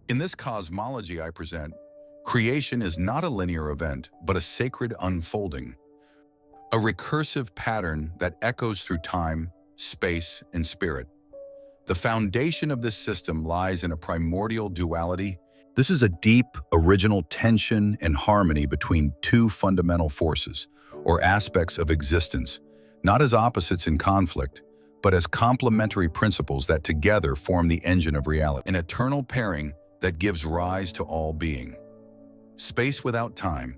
In this cosmology I present, creation is not a linear event, but a sacred unfolding, a recursive pattern that echoes through time, space, and spirit. The foundation of this system lies in a primordial duality. This is a deep, original tension and harmony between two fundamental forces, or aspects of existence, not as opposites in conflict, but as complementary principles that together form the engine of reality, an eternal pairing that gives rise to all being. Space without time,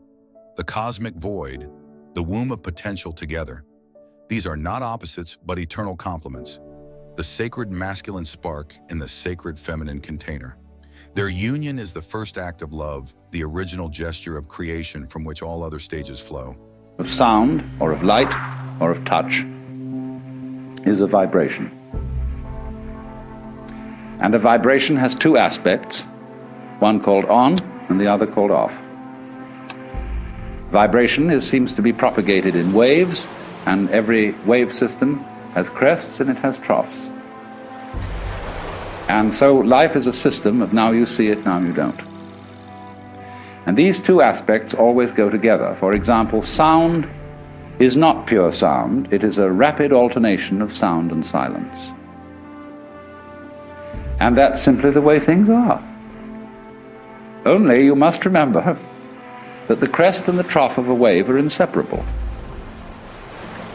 the cosmic void, the womb of potential together. These are not opposites, but eternal complements. The sacred masculine spark in the sacred feminine container. Their union is the first act of love, the original gesture of creation from which all other stages flow. Of sound, or of light, or of touch, is a vibration. And a vibration has two aspects, one called on and the other called off. Vibration seems to be propagated in waves, and every wave system has crests and it has troughs. And so life is a system of now you see it, now you don't. And these two aspects always go together. For example, sound is not pure sound, it is a rapid alternation of sound and silence. And that's simply the way things are. Only you must remember that the crest and the trough of a wave are inseparable.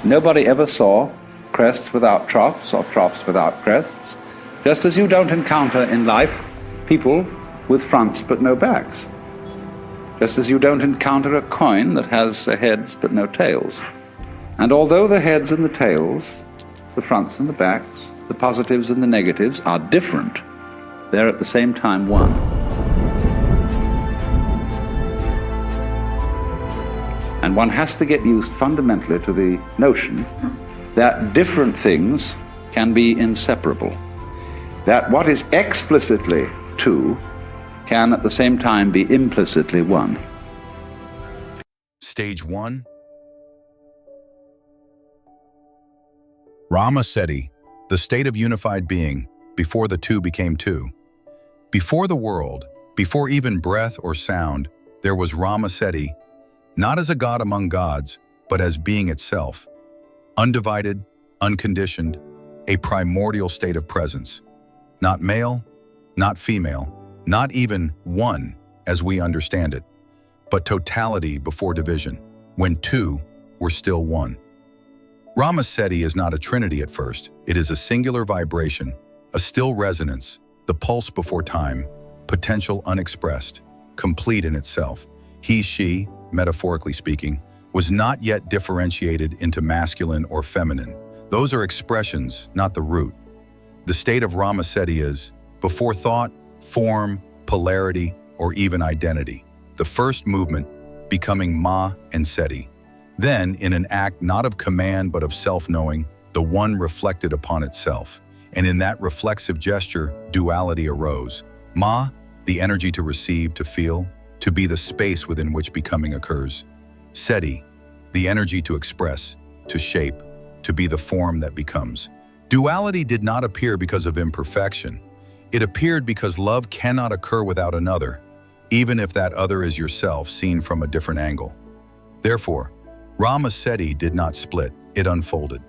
Nobody ever saw crests without troughs or troughs without crests, just as you don't encounter in life people with fronts but no backs, just as you don't encounter a coin that has heads but no tails. And although the heads and the tails, the fronts and the backs, the positives and the negatives are different, they're at the same time one. And one has to get used fundamentally to the notion that different things can be inseparable, that what is explicitly two can at the same time be implicitly one. Stage 1. RaMaSedi, the state of unified being, before the two became two. Before the world, before even breath or sound, there was RaMaSedi, not as a god among gods, but as being itself. Undivided, unconditioned, a primordial state of presence. Not male, not female, not even one as we understand it, but totality before division, when two were still one. RaMaSedi is not a trinity at first. It is a singular vibration, a still resonance, the pulse before time, potential unexpressed, complete in itself. He, she, metaphorically speaking, was not yet differentiated into masculine or feminine. Those are expressions, not the root. The state of RaMaSedi is, before thought, form, polarity, or even identity. The first movement, becoming Ma and Sedi. Then, in an act not of command but of self-knowing, the one reflected upon itself. And in that reflexive gesture, duality arose. Ma, the energy to receive, to feel, to be the space within which becoming occurs. Sedi, the energy to express, to shape, to be the form that becomes. Duality did not appear because of imperfection. It appeared because love cannot occur without another, even if that other is yourself seen from a different angle. Therefore, RaMaSedi did not split, it unfolded.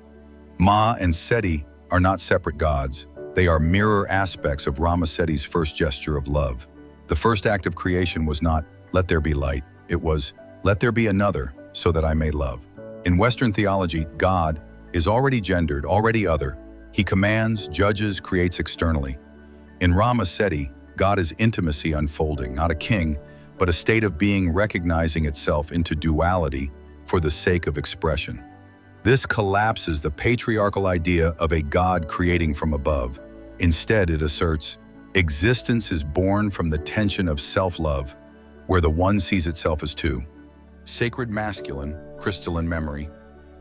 Ma and Sedi are not separate gods. They are mirror aspects of RaMaSedi's first gesture of love. The first act of creation was not, let there be light. It was, let there be another, so that I may love. In Western theology, God is already gendered, already other. He commands, judges, creates externally. In RaMaSedi, God is intimacy unfolding, not a king, but a state of being recognizing itself into duality for the sake of expression. This collapses the patriarchal idea of a God creating from above. Instead, it asserts, existence is born from the tension of self-love, where the one sees itself as two. Sacred masculine, crystalline memory,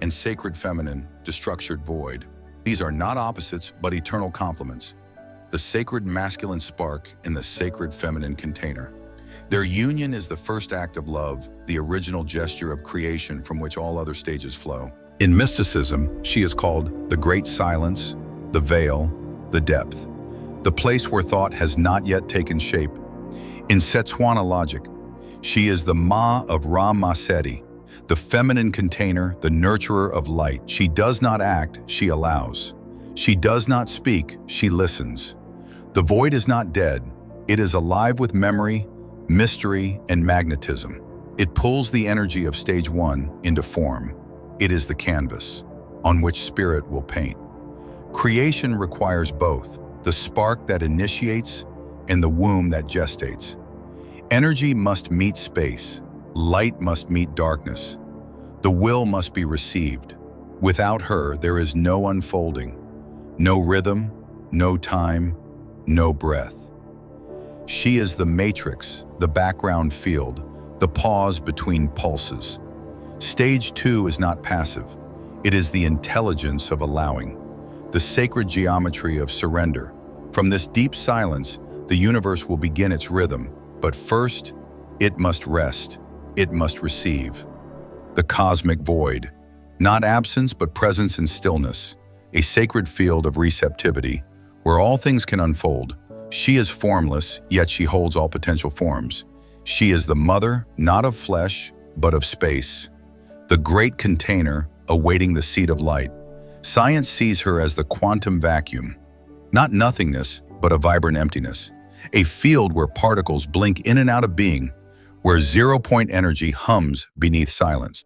and sacred feminine, destructured void. These are not opposites, but eternal complements. The sacred masculine spark in the sacred feminine container. Their union is the first act of love, the original gesture of creation from which all other stages flow. In mysticism, she is called the great silence, the veil, the depth, the place where thought has not yet taken shape, In Setswana logic, she is the Ma of RaMaSedi, the feminine container, the nurturer of light. She does not act, she allows. She does not speak, she listens. The void is not dead, it is alive with memory, mystery, and magnetism. It pulls the energy of stage 1 into form. It is the canvas on which spirit will paint. Creation requires both, the spark that initiates and the womb that gestates. Energy must meet space, light must meet darkness. The will must be received. Without her, there is no unfolding, no rhythm, no time, no breath. She is the matrix, the background field, the pause between pulses. Stage 2 is not passive. It is the intelligence of allowing, the sacred geometry of surrender. From this deep silence, the universe will begin its rhythm, but first, it must rest, it must receive. The cosmic void, not absence but presence and stillness, a sacred field of receptivity, where all things can unfold. She is formless, yet she holds all potential forms. She is the mother, not of flesh, but of space. The great container, awaiting the seed of light. Science sees her as the quantum vacuum, not nothingness, but a vibrant emptiness. A field where particles blink in and out of being, where zero-point energy hums beneath silence.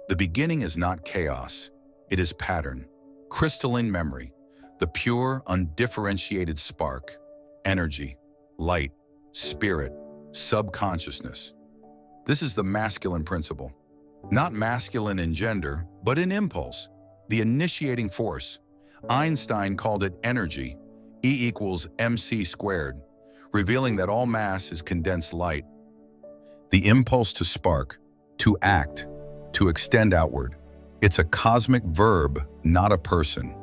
The beginning is not chaos, it is pattern, crystalline memory, the pure, undifferentiated spark, energy, light, spirit, subconsciousness. This is the masculine principle. Not masculine in gender, but in impulse, the initiating force. Einstein called it energy, E equals mc squared, revealing that all mass is condensed light. The impulse to spark, to act, to extend outward. It's a cosmic verb, not a person.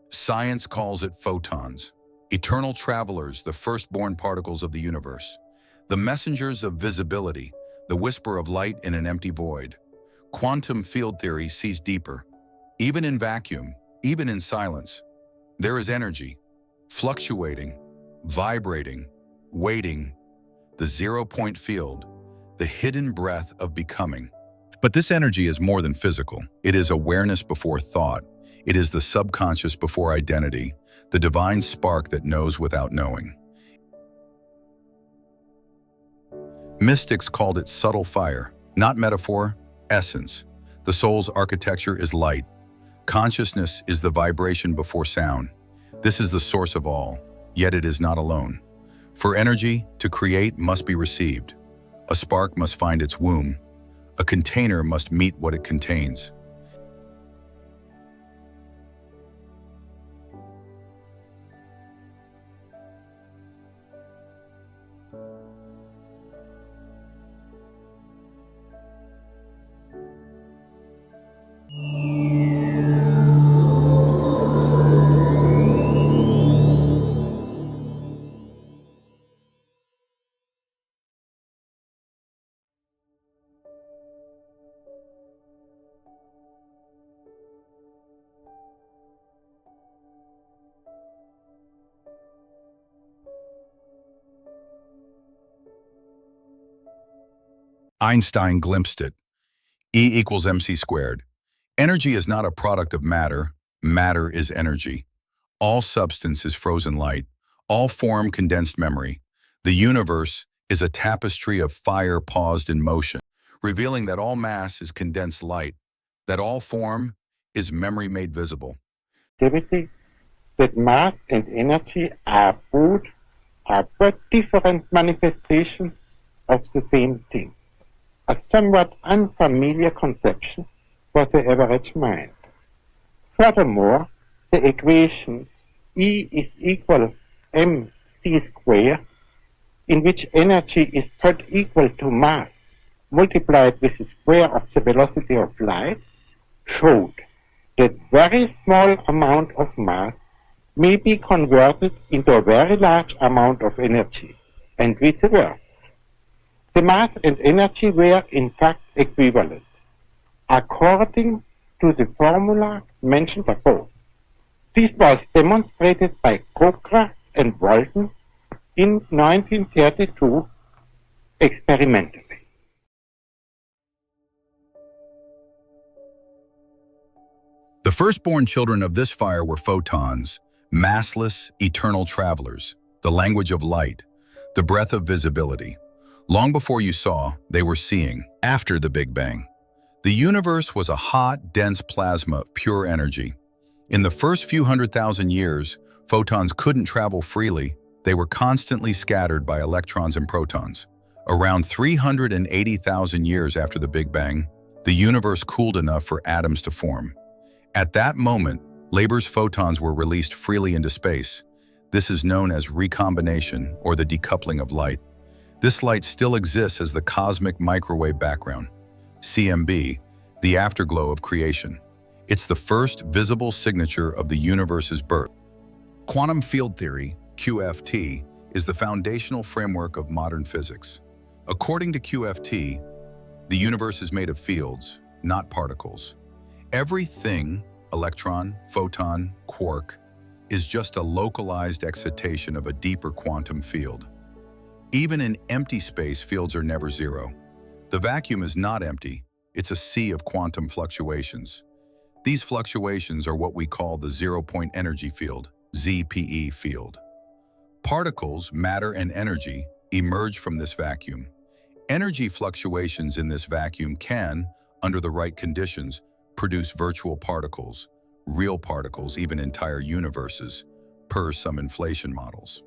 Science calls it photons, eternal travelers, the firstborn particles of the universe, the messengers of visibility, the whisper of light in an empty void. Quantum field theory sees deeper. Even in vacuum, even in silence, there is energy, fluctuating, vibrating, waiting, the zero-point field, the hidden breath of becoming. But this energy is more than physical. It is awareness before thought. It is the subconscious before identity, the divine spark that knows without knowing. Mystics called it subtle fire, not metaphor, essence. The soul's architecture is light. Consciousness is the vibration before sound. This is the source of all, yet it is not alone. For energy to create must be received. A spark must find its womb. A container must meet what it contains. Einstein glimpsed it. E equals mc squared. Energy is not a product of matter. Matter is energy. All substance is frozen light. All form condensed memory. The universe is a tapestry of fire paused in motion, revealing that all mass is condensed light, that all form is memory made visible. Activity that mass and energy are but different manifestations of the same thing. A somewhat unfamiliar conception for the average mind. Furthermore, the equation E is equal mc squared, in which energy is thought equal to mass multiplied with the square of the velocity of light, showed that very small amount of mass may be converted into a very large amount of energy, and vice versa. The mass and energy were in fact equivalent, according to the formula mentioned above. This was demonstrated by Cochran and Walton in 1932 experimentally. The firstborn children of this fire were photons, massless, eternal travelers, the language of light, the breath of visibility. Long before you saw, they were seeing, after the Big Bang. The universe was a hot, dense plasma of pure energy. In the first few 100,000 years, photons couldn't travel freely. They were constantly scattered by electrons and protons. Around 380,000 years after the Big Bang, the universe cooled enough for atoms to form. At that moment, Labor's photons were released freely into space. This is known as recombination, or the decoupling of light. This light still exists as the cosmic microwave background, CMB, the afterglow of creation. It's the first visible signature of the universe's birth. Quantum field theory, QFT, is the foundational framework of modern physics. According to QFT, the universe is made of fields, not particles. Everything, electron, photon, quark, is just a localized excitation of a deeper quantum field. Even in empty space, fields are never zero. The vacuum is not empty, it's a sea of quantum fluctuations. These fluctuations are what we call the zero-point energy field, ZPE field. Particles, matter, and energy emerge from this vacuum. Energy fluctuations in this vacuum can, under the right conditions, produce virtual particles, real particles, even entire universes, per some inflation models.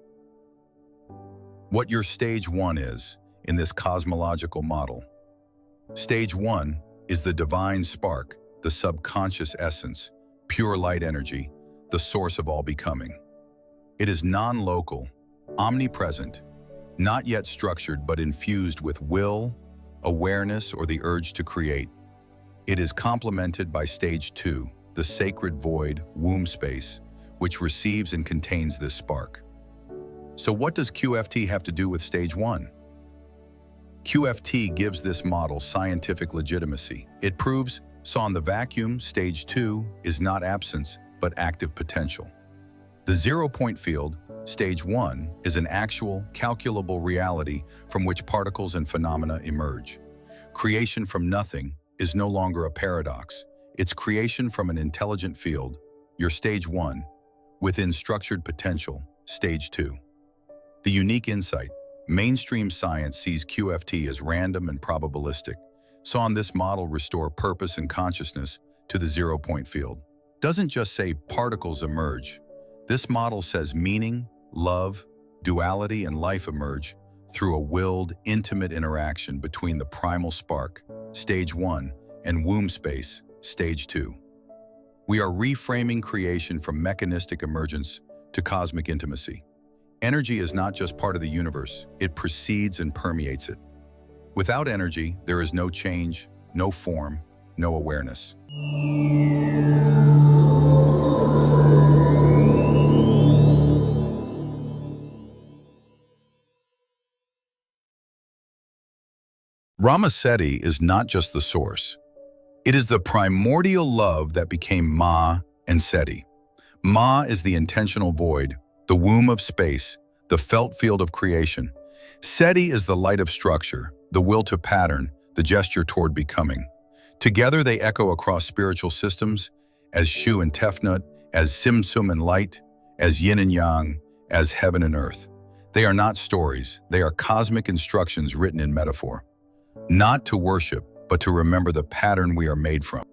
What your stage 1 is in this cosmological model. Stage 1 is the divine spark, the subconscious essence, pure light energy, the source of all becoming. It is non-local, omnipresent, not yet structured but infused with will, awareness, or the urge to create. It is complemented by stage 2, the sacred void, womb space, which receives and contains this spark. So what does QFT have to do with stage 1? QFT gives this model scientific legitimacy. It proves, so in the vacuum, stage 2 is not absence, but active potential. The zero-point field, stage 1, is an actual, calculable reality from which particles and phenomena emerge. Creation from nothing is no longer a paradox. It's creation from an intelligent field, your stage 1, within structured potential, stage 2. The unique insight. Mainstream science sees QFT as random and probabilistic. So on this model restore purpose and consciousness to the zero-point field. Doesn't just say particles emerge. This model says meaning, love, duality, and life emerge through a willed, intimate interaction between the primal spark, stage 1, and womb space, stage 2. We are reframing creation from mechanistic emergence to cosmic intimacy. Energy is not just part of the universe, it precedes and permeates it. Without energy, there is no change, no form, no awareness. RaMaSedi is not just the source. It is the primordial love that became Ma and Sedi. Ma is the intentional void, the womb of space, the felt field of creation. Sedi is the light of structure, the will to pattern, the gesture toward becoming. Together they echo across spiritual systems as Shu and Tefnut, as Simsum and light, as yin and yang, as heaven and earth. They are not stories, they are cosmic instructions written in metaphor. Not to worship, but to remember the pattern we are made from.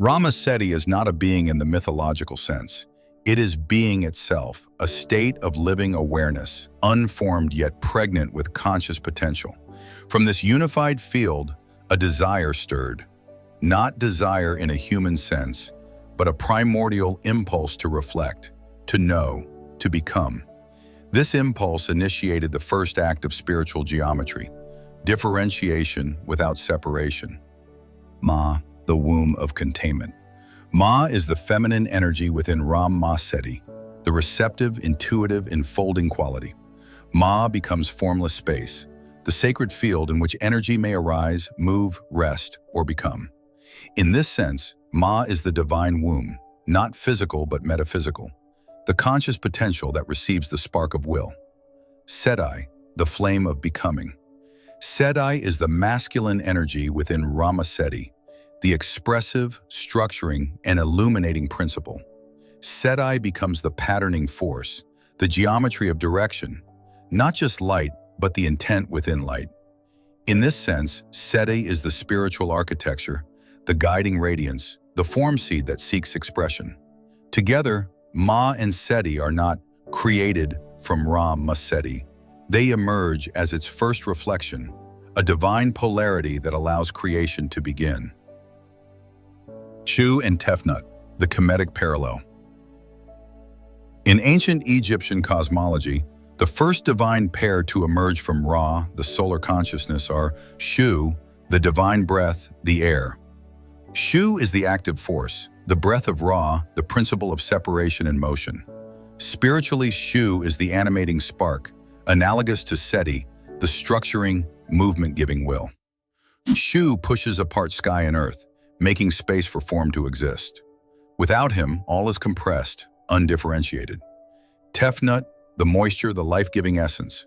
RaMaSedi is not a being in the mythological sense. It is being itself, a state of living awareness, unformed yet pregnant with conscious potential. From this unified field, a desire stirred. Not desire in a human sense, but a primordial impulse to reflect, to know, to become. This impulse initiated the first act of spiritual geometry, differentiation without separation. Ma, the womb of containment. Ma is the feminine energy within RaMaSedi, the receptive, intuitive, enfolding quality. Ma becomes formless space, the sacred field in which energy may arise, move, rest, or become. In this sense, Ma is the divine womb, not physical but metaphysical, the conscious potential that receives the spark of will. Sedi, the flame of becoming. Sedi is the masculine energy within RaMaSedi, the expressive, structuring, and illuminating principle. Sedi becomes the patterning force, the geometry of direction, not just light, but the intent within light. In this sense, Sedi is the spiritual architecture, the guiding radiance, the form seed that seeks expression. Together, Ma and Sedi are not created from RaMaSedi. They emerge as its first reflection, a divine polarity that allows creation to begin. Shu and Tefnut, the Kemetic parallel. In ancient Egyptian cosmology, the first divine pair to emerge from Ra, the solar consciousness, are Shu, the divine breath, the air. Shu is the active force, the breath of Ra, the principle of separation and motion. Spiritually, Shu is the animating spark, analogous to Sedi, the structuring, movement-giving will. Shu pushes apart sky and earth, making space for form to exist. Without him, all is compressed, undifferentiated. Tefnut, the moisture, the life-giving essence.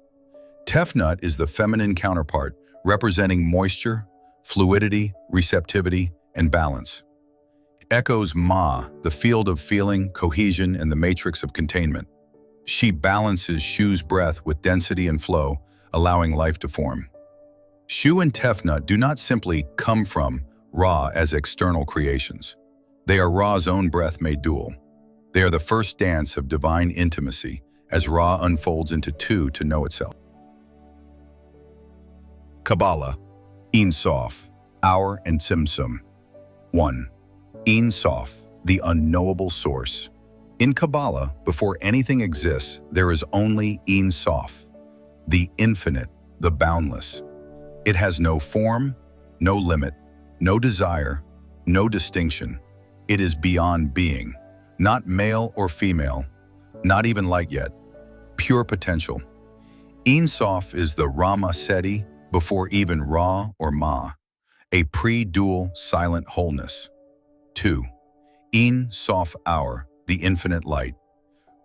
Tefnut is the feminine counterpart, representing moisture, fluidity, receptivity, and balance. Echoes Ma, the field of feeling, cohesion, and the matrix of containment. She balances Shu's breath with density and flow, allowing life to form. Shu and Tefnut do not simply come from Ra as external creations. They are Ra's own breath made dual. They are the first dance of divine intimacy as Ra unfolds into two to know itself. Kabbalah, Ein Sof, Our and Tzimtzum. 1. Ein Sof, the unknowable source. In Kabbalah, before anything exists, there is only Ein Sof, the infinite, the boundless. It has no form, no limit, no desire, no distinction. It is beyond being, not male or female, not even light yet, pure potential. Ein Sof is the RaMaSedi before even Ra or Ma, a pre-dual silent wholeness. 2. Ein Sof Our, the infinite light.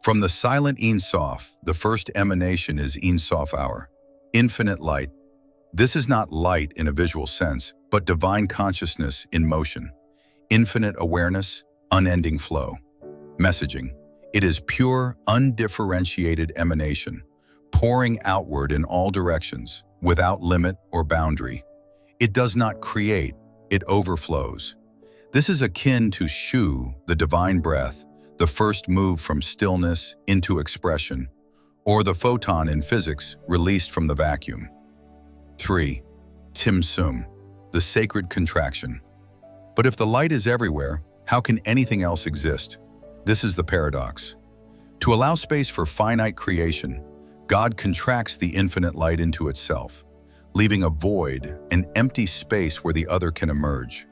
From the silent Ein Sof, the first emanation is Ein Sof Our, infinite light. This is not light in a visual sense, but divine consciousness in motion, infinite awareness, unending flow. Messaging. It is pure, undifferentiated emanation, pouring outward in all directions, without limit or boundary. It does not create, it overflows. This is akin to Shu, the divine breath, the first move from stillness into expression, or the photon in physics released from the vacuum. 3. Tzimtzum, the sacred contraction. But if the light is everywhere, how can anything else exist? This is the paradox. To allow space for finite creation, God contracts the infinite light into itself, leaving a void, an empty space where the other can emerge.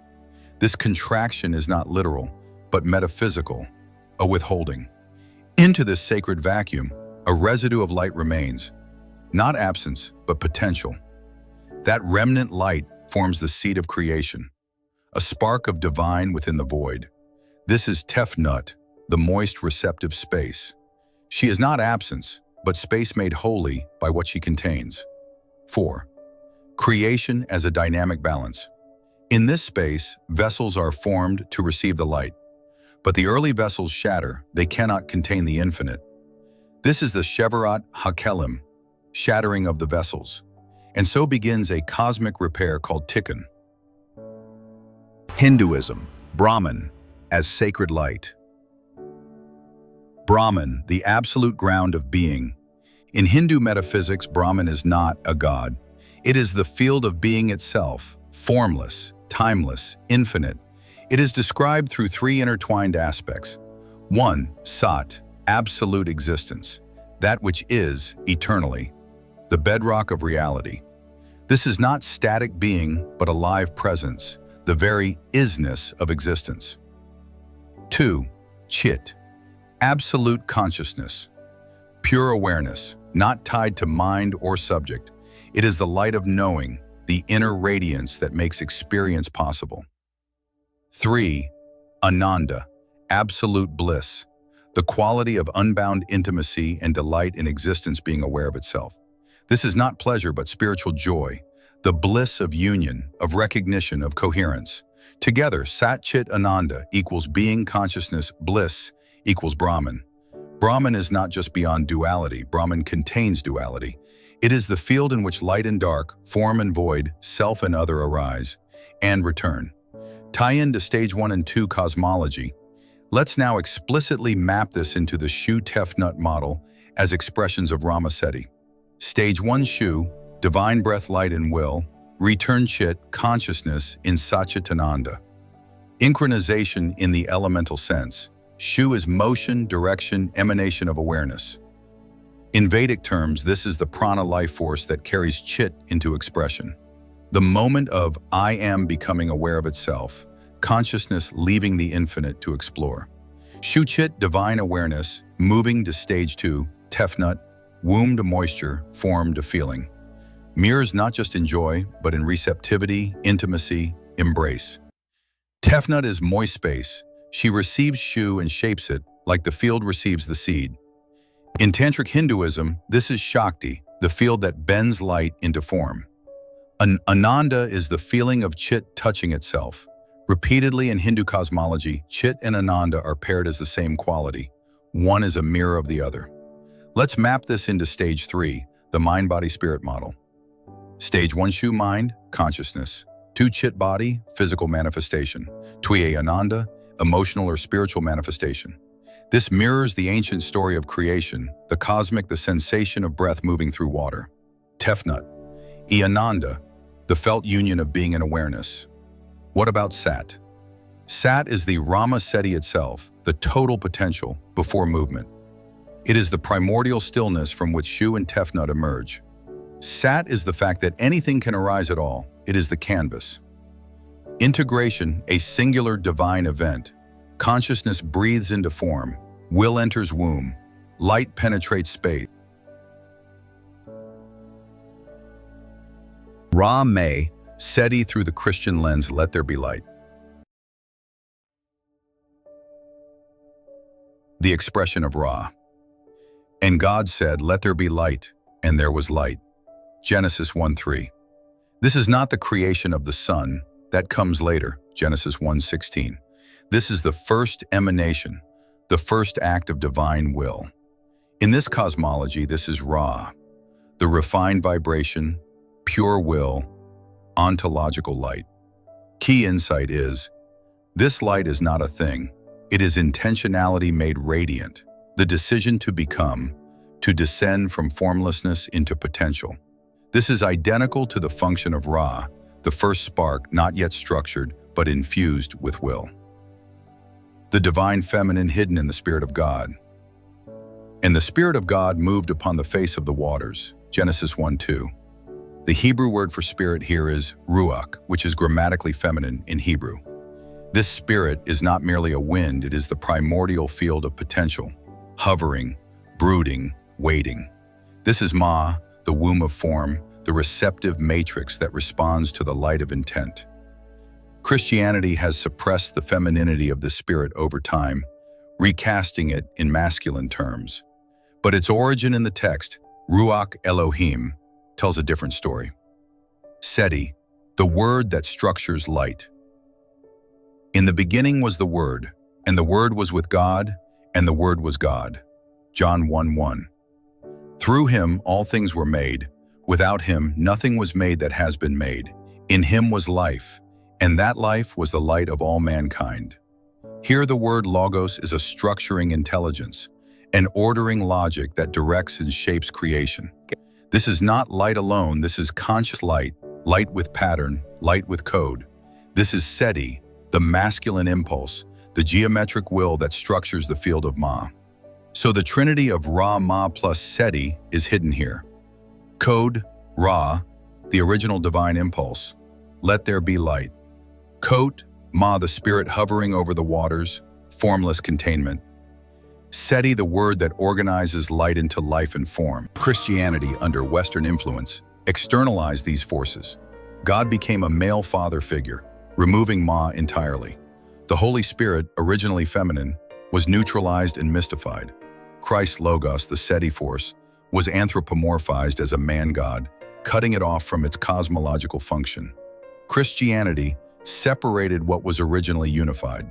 This contraction is not literal, but metaphysical, a withholding. Into this sacred vacuum, a residue of light remains, not absence, but potential. That remnant light forms the seed of creation, a spark of divine within the void. This is Tefnut, the moist receptive space. She is not absence, but space made holy by what she contains. 4. Creation as a dynamic balance. In this space, vessels are formed to receive the light. But the early vessels shatter, they cannot contain the infinite. This is the Shevarat HaKelim, shattering of the vessels. And so begins a cosmic repair called Tikkun. Hinduism, Brahman, as sacred light. Brahman, the absolute ground of being. In Hindu metaphysics, Brahman is not a god. It is the field of being itself, formless, timeless, infinite. It is described through three intertwined aspects. 1. Sat, absolute existence, that which is eternally, the bedrock of reality. This is not static being, but a live presence, the very isness of existence. 2. Chit, absolute consciousness, pure awareness, not tied to mind or subject. It is the light of knowing, the inner radiance that makes experience possible. 3. Ananda, absolute bliss, the quality of unbound intimacy and delight in existence being aware of itself. This is not pleasure but spiritual joy, the bliss of union, of recognition, of coherence. Together, Sat Chit Ananda equals being, consciousness, bliss equals Brahman. Brahman is not just beyond duality, Brahman contains duality. It is the field in which light and dark, form and void, self and other arise and return. Tie in to stage 1 and 2 cosmology. Let's now explicitly map this into the Shu Tefnut model as expressions of RaMaSedi. Stage 1 Shu, divine breath, light and will. Return Chit, consciousness in Satchitananda. Synchronization in the elemental sense. Shu is motion, direction, emanation of awareness. In Vedic terms, this is the prana life force that carries Chit into expression. The moment of I am becoming aware of itself, consciousness leaving the infinite to explore. Shu Chit, divine awareness, moving to stage 2, Tefnut, womb to moisture, form to feeling. Mirrors not just in joy, but in receptivity, intimacy, embrace. Tefnut is moist space. She receives Shu and shapes it, like the field receives the seed. In Tantric Hinduism, this is Shakti, the field that bends light into form. Ananda is the feeling of Chit touching itself. Repeatedly in Hindu cosmology, Chit and Ananda are paired as the same quality. One is a mirror of the other. Let's map this into stage 3, the mind-body-spirit model. Stage 1 Shu, mind, consciousness. 2 Chit, body, physical manifestation. 3 Ananda, emotional or spiritual manifestation. This mirrors the ancient story of creation, the cosmic, the sensation of breath moving through water. Tefnut, Ananda, the felt union of being and awareness. What about Sat? Sat is the RaMaSedi itself, the total potential before movement. It is the primordial stillness from which Shu and Tefnut emerge. Sat is the fact that anything can arise at all. It is the canvas. Integration, a singular divine event. Consciousness breathes into form. Will enters womb. Light penetrates space. RaMaSedi through the Christian lens, let there be light. The expression of Ra. And God said, let there be light, and there was light. Genesis 1:3. This is not the creation of the sun, that comes later, Genesis 1:16. This is the first emanation, the first act of divine will. In this cosmology, this is Ra, the refined vibration, pure will, ontological light. Key insight is, this light is not a thing. It is intentionality made radiant, the decision to become, to descend from formlessness into potential. This is identical to the function of Ra, the first spark not yet structured, but infused with will. The divine feminine hidden in the Spirit of God. And the Spirit of God moved upon the face of the waters, Genesis 1:2. The Hebrew word for spirit here is ruach, which is grammatically feminine in Hebrew. This spirit is not merely a wind, it is the primordial field of potential, hovering, brooding, waiting. This is Ma, the womb of form, the receptive matrix that responds to the light of intent. Christianity has suppressed the femininity of the spirit over time, recasting it in masculine terms. But its origin in the text, Ruach Elohim, tells a different story. Sedi, the word that structures light. In the beginning was the Word, and the Word was with God, and the Word was God. John 1:1. Through him all things were made. Without him nothing was made that has been made. In him was life, and that life was the light of all mankind. Here the word logos is a structuring intelligence, an ordering logic that directs and shapes creation. This is not light alone, this is conscious light, light with pattern, light with code. This is Sedi, the masculine impulse, the geometric will that structures the field of Ma. So the trinity of Ra, Ma plus Sedi is hidden here. Code, Ra, the original divine impulse. Let there be light. Kot, Ma, the spirit hovering over the waters, formless containment. Sedi, the word that organizes light into life and form. Christianity under Western influence externalized these forces. God became a male father figure, removing Ma entirely. The Holy Spirit, originally feminine, was neutralized and mystified. Christ's Logos, the Sedi force, was anthropomorphized as a man-god, cutting it off from its cosmological function. Christianity separated what was originally unified.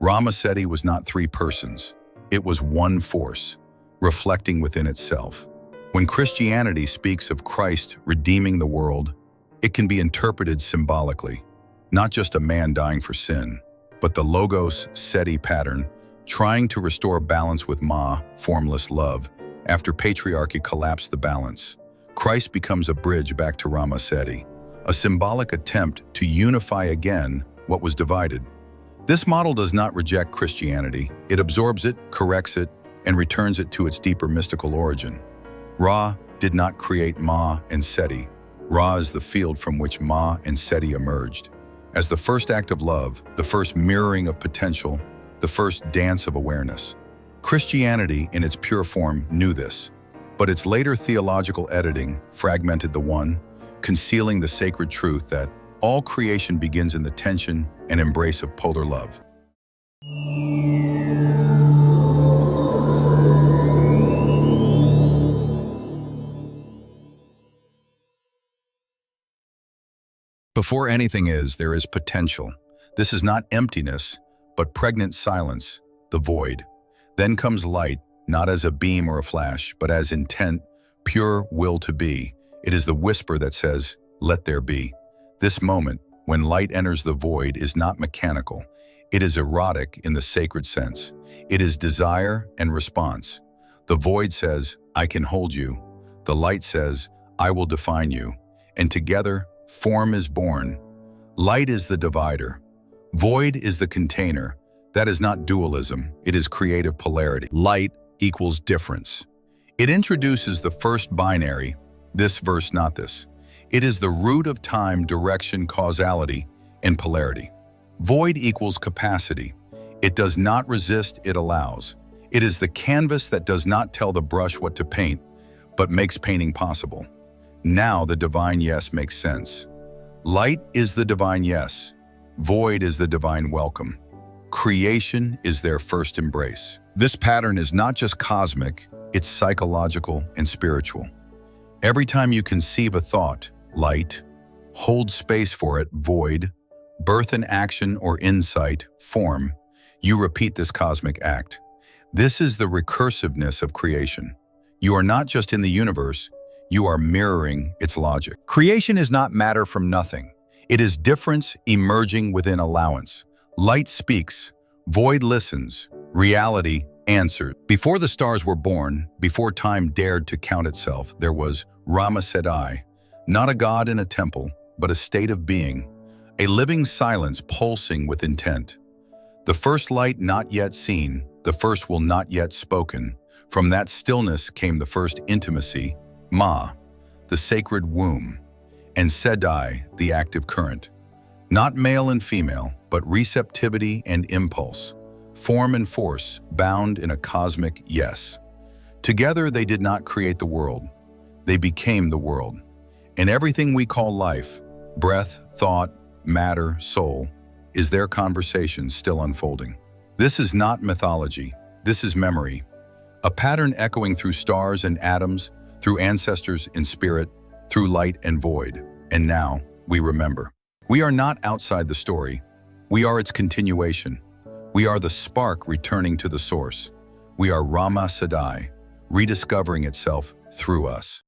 RaMaSedi was not three persons. It was one force, reflecting within itself. When Christianity speaks of Christ redeeming the world, it can be interpreted symbolically, not just a man dying for sin, but the Logos Sedi pattern, trying to restore balance with Ma, formless love. After patriarchy collapsed the balance, Christ becomes a bridge back to RaMaSedi, a symbolic attempt to unify again what was divided. This model does not reject Christianity. It absorbs it, corrects it, and returns it to its deeper mystical origin. Ra did not create Ma and Sedi. Ra is the field from which Ma and Sedi emerged. As the first act of love, the first mirroring of potential, the first dance of awareness. Christianity, in its pure form, knew this, but its later theological editing fragmented the one, concealing the sacred truth that all creation begins in the tension and embrace of polar love. Before anything is, there is potential. This is not emptiness, but pregnant silence, the void. Then comes light, not as a beam or a flash, but as intent, pure will to be. It is the whisper that says, "Let there be." This moment, when light enters the void, is not mechanical. It is erotic in the sacred sense. It is desire and response. The void says, "I can hold you." The light says, "I will define you." And together, form is born. Light is the divider. Void is the container. That is not dualism. It is creative polarity. Light equals difference. It introduces the first binary, this versus not this. It is the root of time, direction, causality, and polarity. Void equals capacity. It does not resist, it allows. It is the canvas that does not tell the brush what to paint, but makes painting possible. Now the divine yes makes sense. Light is the divine yes. Void is the divine welcome. Creation is their first embrace. This pattern is not just cosmic, it's psychological and spiritual. Every time you conceive a thought, light, hold space for it, void, birth an action or insight, form, you repeat this cosmic act. This is the recursiveness of creation. You are not just in the universe, you are mirroring its logic. Creation is not matter from nothing. It is difference emerging within allowance. Light speaks, void listens, reality answers. Before the stars were born, before time dared to count itself, there was RaMaSedi, not a god in a temple, but a state of being, a living silence pulsing with intent. The first light not yet seen, the first will not yet spoken. From that stillness came the first intimacy, Ma, the sacred womb, and Sedi, the active current. Not male and female, but receptivity and impulse, form and force, bound in a cosmic yes. Together they did not create the world. They became the world. And everything we call life, breath, thought, matter, soul, is their conversation still unfolding. This is not mythology. This is memory. A pattern echoing through stars and atoms, through ancestors in spirit, through light and void. And now, we remember. We are not outside the story. We are its continuation. We are the spark returning to the source. We are RaMaSedi, rediscovering itself through us.